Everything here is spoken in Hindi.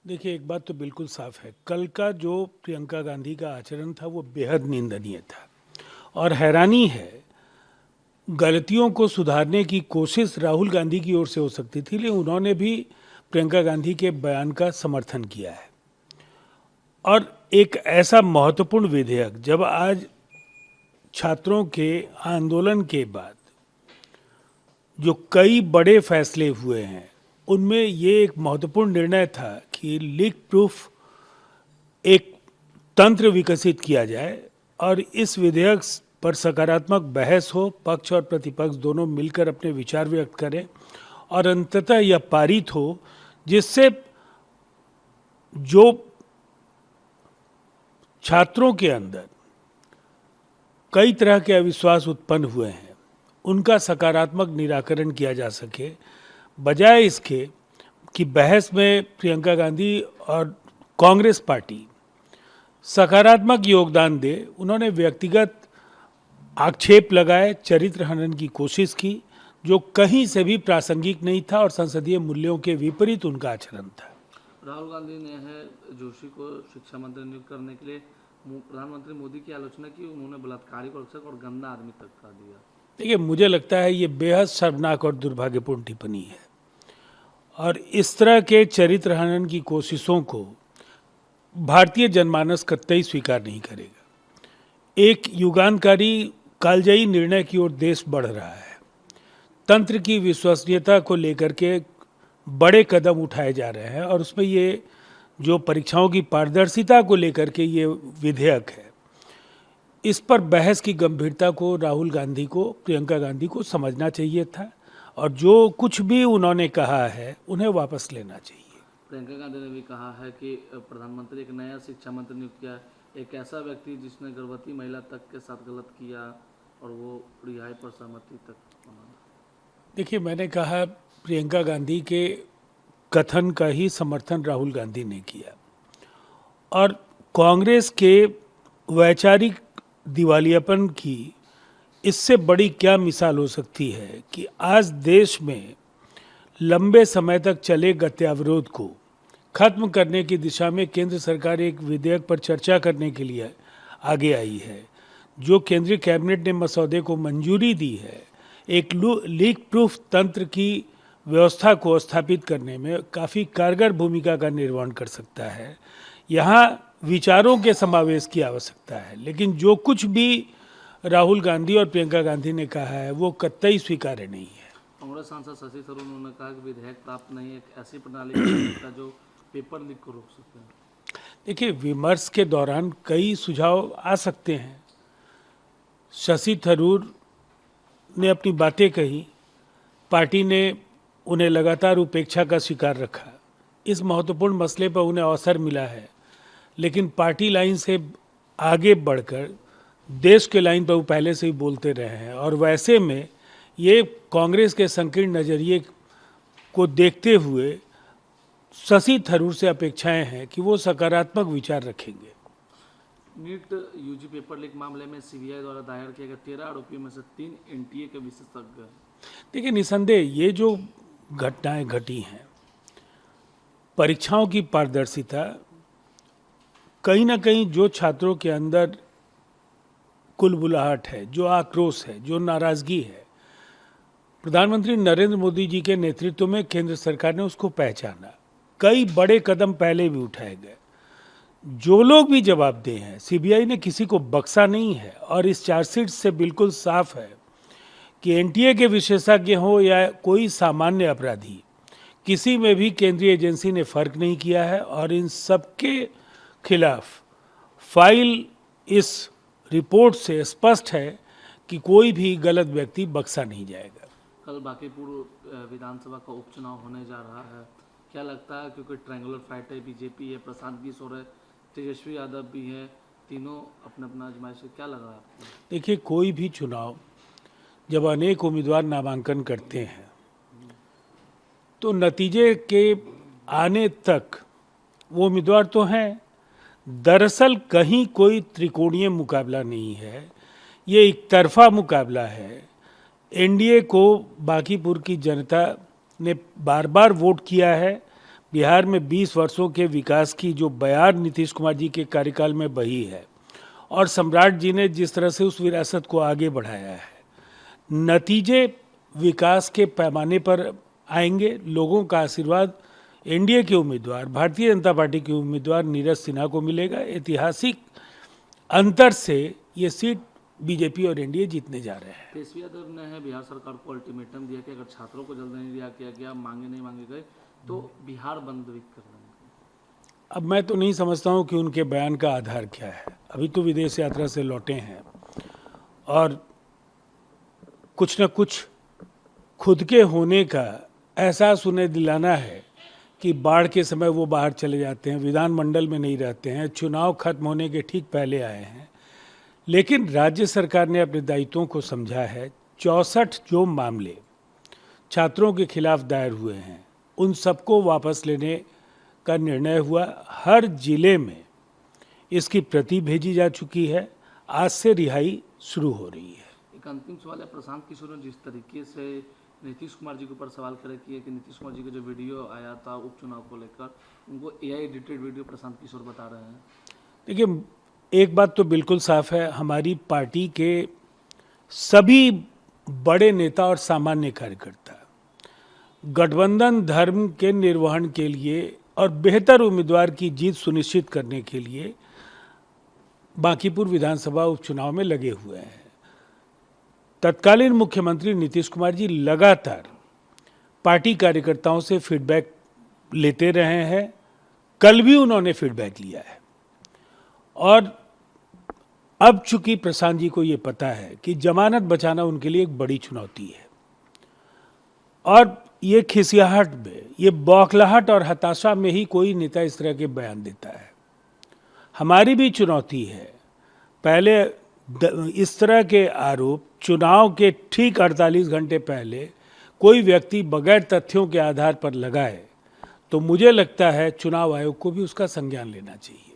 देखिए, एक बात तो बिल्कुल साफ है, कल का जो प्रियंका गांधी का आचरण था वो बेहद निंदनीय था। और हैरानी है, गलतियों को सुधारने की कोशिश राहुल गांधी की ओर से हो सकती थी, लेकिन उन्होंने भी प्रियंका गांधी के बयान का समर्थन किया है। और एक ऐसा महत्वपूर्ण विधेयक, जब आज छात्रों के आंदोलन के बाद जो कई बड़े फैसले हुए हैं, उनमें ये एक महत्वपूर्ण निर्णय था कि लीक प्रूफ एक तंत्र विकसित किया जाए और इस विधेयक पर सकारात्मक बहस हो, पक्ष और प्रतिपक्ष दोनों मिलकर अपने विचार व्यक्त करें और अंततः यह पारित हो, जिससे जो छात्रों के अंदर कई तरह के अविश्वास उत्पन्न हुए हैं उनका सकारात्मक निराकरण किया जा सके, बजाय इसके कि बहस में प्रियंका गांधी और कांग्रेस पार्टी सकारात्मक योगदान दे। उन्होंने व्यक्तिगत आक्षेप लगाए, चरित्र हनन की कोशिश की, जो कहीं से भी प्रासंगिक नहीं था और संसदीय मूल्यों के विपरीत उनका आचरण था। राहुल गांधी ने है जोशी को शिक्षा मंत्री नियुक्त करने के लिए प्रधानमंत्री मोदी की आलोचना की। उन्होंने बलात्कारी को रक्षक और गंदा आदमी तक कहा दिया। देखिए, मुझे लगता है ये बेहद शर्मनाक और दुर्भाग्यपूर्ण टिप्पणी है और इस तरह के चरित्र हनन की कोशिशों को भारतीय जनमानस कतई स्वीकार नहीं करेगा। एक युगांतकारी कालजयी निर्णय की ओर देश बढ़ रहा है। तंत्र की विश्वसनीयता को लेकर के बड़े कदम उठाए जा रहे हैं और उसमें ये जो परीक्षाओं की पारदर्शिता को लेकर के ये विधेयक है, इस पर बहस की गंभीरता को राहुल गांधी को, प्रियंका गांधी को समझना चाहिए था और जो कुछ भी उन्होंने कहा है उन्हें वापस लेना चाहिए। प्रियंका गांधी ने भी कहा है कि प्रधानमंत्री एक नया शिक्षा मंत्री नियुक्त किया, एक ऐसा व्यक्ति जिसने गर्भवती महिला तक के साथ गलत किया और वो रिहाई पर सहमति तक पहुंचा। देखिए, मैंने कहा प्रियंका गांधी के कथन का ही समर्थन राहुल गांधी ने किया और कांग्रेस के वैचारिक दिवालियापन की इससे बड़ी क्या मिसाल हो सकती है कि आज देश में लंबे समय तक चले गत्याविरोध को खत्म करने की दिशा में केंद्र सरकार एक विधेयक पर चर्चा करने के लिए आगे आई है। जो केंद्रीय कैबिनेट ने मसौदे को मंजूरी दी है, एक लीक प्रूफ तंत्र की व्यवस्था को स्थापित करने में काफ़ी कारगर भूमिका का निर्वहन कर सकता है। यहाँ विचारों के समावेश की आवश्यकता है, लेकिन जो कुछ भी राहुल गांधी और प्रियंका गांधी ने कहा है वो कतई स्वीकार्य नहीं है। कांग्रेस सांसद शशि थरूर ने कहा कि विधेयक प्राप्त नहीं है, एक ऐसी प्रणाली की आवश्यकता जो पेपर लीक को रोक सके। देखिए, विमर्श के दौरान कई सुझाव आ सकते हैं। शशि थरूर ने अपनी बातें कही, पार्टी ने उन्हें लगातार उपेक्षा का शिकार रखा। इस महत्वपूर्ण मसले पर उन्हें अवसर मिला है, लेकिन पार्टी लाइन से आगे बढ़कर देश के लाइन पर वो पहले से ही बोलते रहे हैं और वैसे में ये कांग्रेस के संकीर्ण नज़रिए को देखते हुए शशि थरूर से अपेक्षाएं हैं कि वो सकारात्मक विचार रखेंगे। नीट यूजी पेपर लीक मामले में सीबीआई द्वारा दायर किए गए 13 आरोपियों में से 3 एनटीए के विशेषज्ञ हैं। देखिए, निसंदेह ये जो घटनाएं घटी हैं, परीक्षाओं की पारदर्शिता कहीं ना कहीं जो छात्रों के अंदर कुलबुलाहट है, जो आक्रोश है, जो नाराजगी है, प्रधानमंत्री नरेंद्र मोदी जी के नेतृत्व में केंद्र सरकार ने उसको पहचाना। कई बड़े कदम पहले भी उठाए गए। जो लोग भी जवाबदेह हैं, सीबीआई ने किसी को बख्शा नहीं है और इस चार्जशीट से बिल्कुल साफ है कि एनटीए के विशेषज्ञ हो या कोई सामान्य अपराधी, किसी में भी केंद्रीय एजेंसी ने फर्क नहीं किया है और इन सबके खिलाफ फाइल इस रिपोर्ट से स्पष्ट है कि कोई भी गलत व्यक्ति बख्शा नहीं जाएगा। कल बांकीपुर विधानसभा का उपचुनाव होने जा रहा है, क्या लगता है? क्योंकि ट्रायंगुलर फाइट है, बीजेपी है, प्रशांत किशोर है, तेजस्वी यादव भी है, तीनों अपना अपना आजमाइश है, क्या लग रहा है आपको? देखिए, कोई भी चुनाव जब अनेक उम्मीदवार नामांकन करते हैं तो नतीजे के आने तक वो उम्मीदवार तो हैं, दरअसल कहीं कोई त्रिकोणीय मुकाबला नहीं है, ये एक तरफा मुकाबला है। एनडीए को बांकीपुर की जनता ने बार बार वोट किया है, बिहार में 20 वर्षों के विकास की जो बयार नीतीश कुमार जी के कार्यकाल में बही है और सम्राट जी ने जिस तरह से उस विरासत को आगे बढ़ाया है, नतीजे विकास के पैमाने पर आएंगे। लोगों का आशीर्वाद एनडीए के उम्मीदवार भारतीय जनता पार्टी के उम्मीदवार नीरज सिन्हा को मिलेगा। ऐतिहासिक अंतर से ये सीट बीजेपी और एनडीए जीतने जा रहे हैं। तेजस्वी यादव ने है बिहार सरकार को अल्टीमेटम दिया कि अगर छात्रों को जल्द नहीं रिहा किया गया, मांगे नहीं मांगे गए तो बिहार बंद भी कर देंगे। अब मैं तो नहीं समझता हूँ कि उनके बयान का आधार क्या है। अभी तो विदेश यात्रा से लौटे हैं और कुछ न कुछ खुद के होने का एहसास उन्हें दिलाना है कि बाढ़ के समय वो बाहर चले जाते हैं, विधानमंडल में नहीं रहते हैं, चुनाव खत्म होने के ठीक पहले आए हैं। लेकिन राज्य सरकार ने अपने दायित्वों को समझा है। 64 जो मामले छात्रों के खिलाफ दायर हुए हैं उन सबको वापस लेने का निर्णय हुआ। हर जिले में इसकी प्रति भेजी जा चुकी है। आज से रिहाई शुरू हो रही है। एक अंतिम सवाल है, प्रशांत किशोर ने जिस तरीके से नीतीश कुमार जी के ऊपर सवाल खड़े किए कि नीतीश कुमार जी का जो वीडियो आया था उपचुनाव को लेकर, उनको AI edited video Prashant Kishor बता रहे हैं। देखिए, एक बात तो बिल्कुल साफ है, हमारी पार्टी के सभी बड़े नेता और सामान्य कार्यकर्ता गठबंधन धर्म के निर्वहन के लिए और बेहतर उम्मीदवार की जीत सुनिश्चित करने के लिए बांकीपुर विधानसभा उपचुनाव में लगे हुए हैं। तत्कालीन मुख्यमंत्री नीतीश कुमार जी लगातार पार्टी कार्यकर्ताओं से फीडबैक लेते रहे हैं। कल भी उन्होंने फीडबैक लिया है और अब चूंकि प्रशांत जी को ये पता है कि जमानत बचाना उनके लिए एक बड़ी चुनौती है और ये खिसियाहट में, ये बौखलाहट और हताशा में ही कोई नेता इस तरह के बयान देता है। हमारी भी चुनौती है। पहले इस तरह के आरोप चुनाव के ठीक 48 घंटे पहले कोई व्यक्ति बगैर तथ्यों के आधार पर लगाए तो मुझे लगता है चुनाव आयोग को भी उसका संज्ञान लेना चाहिए।